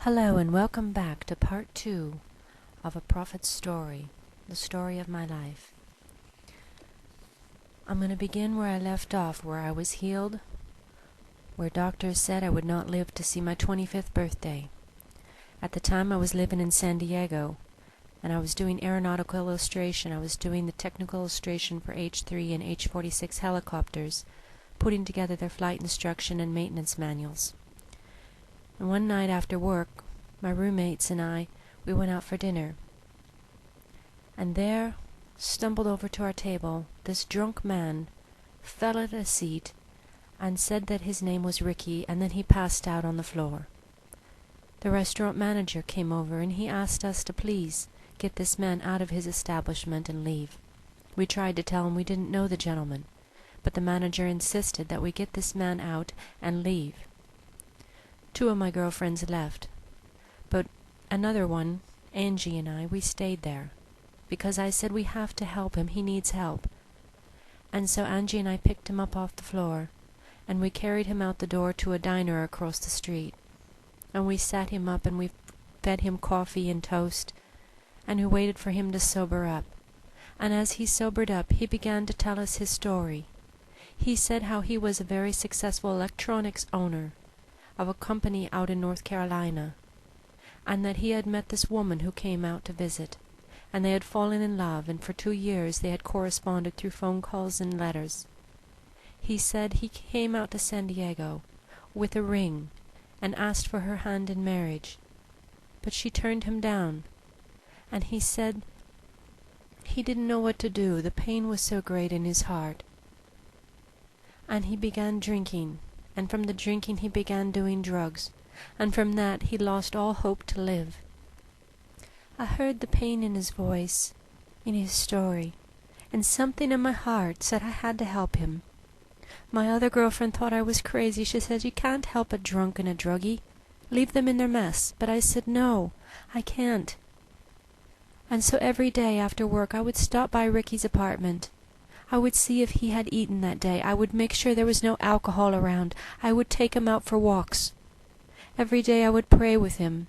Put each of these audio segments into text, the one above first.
Hello and welcome back to part 2 of A Prophet's Story, the story of my life. I'm going to begin where I left off, where I was healed, where doctors said I would not live to see my 25th birthday. At the time I was living in San Diego, and I was doing aeronautical illustration. I was doing the technical illustration for H-3 and H-46 helicopters, putting together their flight instruction and maintenance manuals. And one night after work, my roommates and I, we went out for dinner. And there, stumbled over to our table, this drunk man fell at a seat and said that his name was Ricky, and then he passed out on the floor. The restaurant manager came over and he asked us to please get this man out of his establishment and leave. We tried to tell him we didn't know the gentleman, but the manager insisted that we get this man out and leave. 2 of my girlfriends left, but another one, Angie and I, we stayed there, because I said we have to help him, he needs help. And so Angie and I picked him up off the floor, and we carried him out the door to a diner across the street. And we sat him up and we fed him coffee and toast, and we waited for him to sober up. And as he sobered up, he began to tell us his story. He said how he was a very successful electronics owner of a company out in North Carolina, and that he had met this woman who came out to visit, and they had fallen in love, and for 2 years they had corresponded through phone calls and letters. He said he came out to San Diego with a ring and asked for her hand in marriage, but she turned him down, and he said he didn't know what to do, the pain was so great in his heart. And he began drinking, and from the drinking he began doing drugs, and from that he lost all hope to live. I heard the pain in his voice, in his story, and something in my heart said I had to help him. My other girlfriend thought I was crazy. She said, "You can't help a drunk and a druggie. Leave them in their mess." But I said, "No, I can't." And so every day after work I would stop by Ricky's apartment. I would see if he had eaten that day. I would make sure there was no alcohol around. I would take him out for walks. Every day I would pray with him.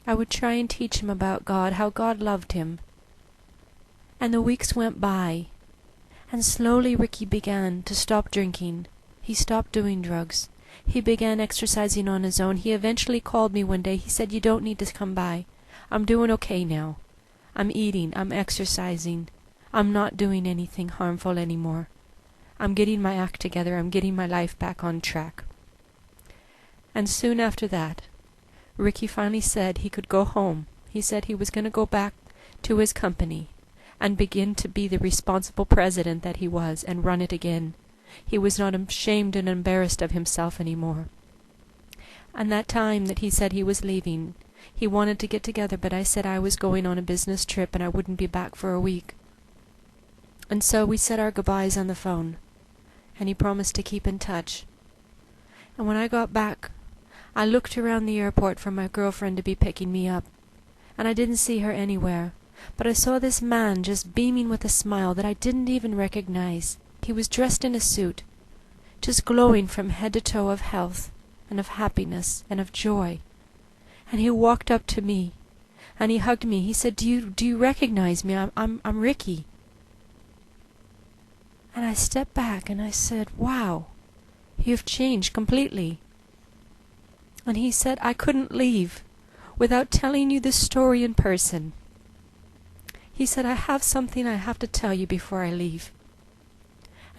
I would try and teach him about God, how God loved him. And the weeks went by, and slowly Ricky began to stop drinking. He stopped doing drugs. He began exercising on his own. He eventually called me one day. He said, "You don't need to come by. I'm doing okay now. I'm eating. I'm exercising. I'm not doing anything harmful anymore. I'm getting my act together. I'm getting my life back on track." And soon after that, Ricky finally said he could go home. He said he was going to go back to his company and begin to be the responsible president that he was and run it again. He was not ashamed and embarrassed of himself anymore. And that time that he said he was leaving, he wanted to get together, but I said I was going on a business trip and I wouldn't be back for a week. And so we said our goodbyes on the phone, and he promised to keep in touch. And when I got back, I looked around the airport for my girlfriend to be picking me up, and I didn't see her anywhere, but I saw this man just beaming with a smile that I didn't even recognize. He was dressed in a suit, just glowing from head to toe of health and of happiness and of joy. And he walked up to me, and he hugged me. He said, Do you recognize me? I'm Ricky." And I stepped back and I said, "Wow, you've changed completely." And he said, "I couldn't leave without telling you this story in person." He said, "I have something I have to tell you before I leave."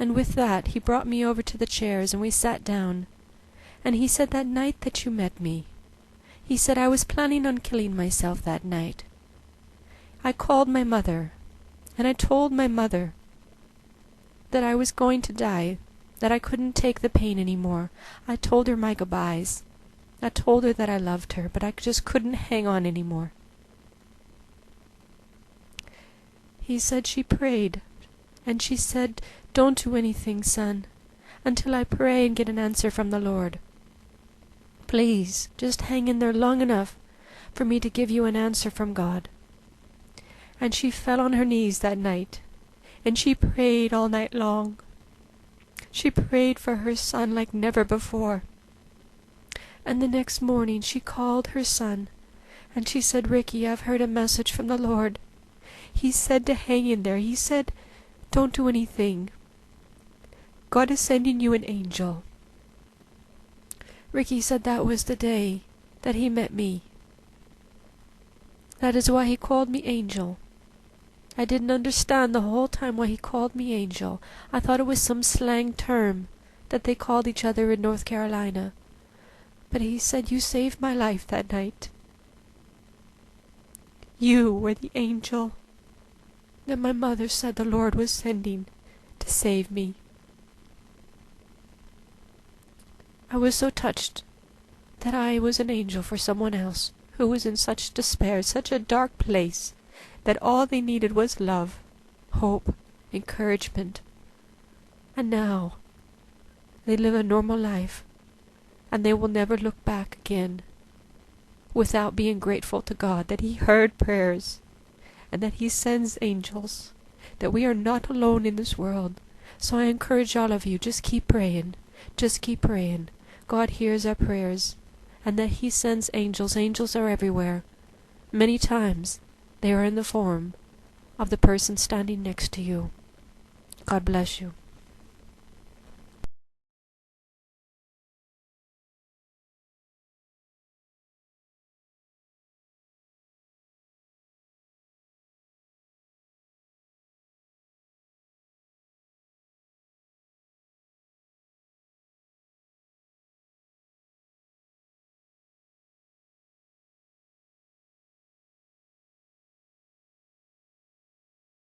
And with that, he brought me over to the chairs and we sat down. And he said, "That night that you met me," he said, "I was planning on killing myself that night. I called my mother, and I told my mother that I was going to die, that I couldn't take the pain anymore. I told her my goodbyes. I told her that I loved her, but I just couldn't hang on anymore." He said she prayed, and she said, "Don't do anything, son, until I pray and get an answer from the Lord. Please, just hang in there long enough for me to give you an answer from God." And she fell on her knees that night, and she prayed all night long. She prayed for her son like never before. And the next morning she called her son, and she said, "Ricky, I've heard a message from the Lord. He said to hang in there. He said, don't do anything. God is sending you an angel." Ricky said that was the day that he met me. That is why he called me Angel. I didn't understand the whole time why he called me Angel. I thought it was some slang term that they called each other in North Carolina. But he said, "You saved my life that night. You were the angel that my mother said the Lord was sending to save me." I was so touched that I was an angel for someone else who was in such despair, such a dark place, that all they needed was love, hope, encouragement. And now they live a normal life, and they will never look back again without being grateful to God that He heard prayers and that He sends angels, that we are not alone in this world. So I encourage all of you, just keep praying. Just keep praying. God hears our prayers, and that He sends angels. Angels are everywhere. Many times they are in the form of the person standing next to you. God bless you.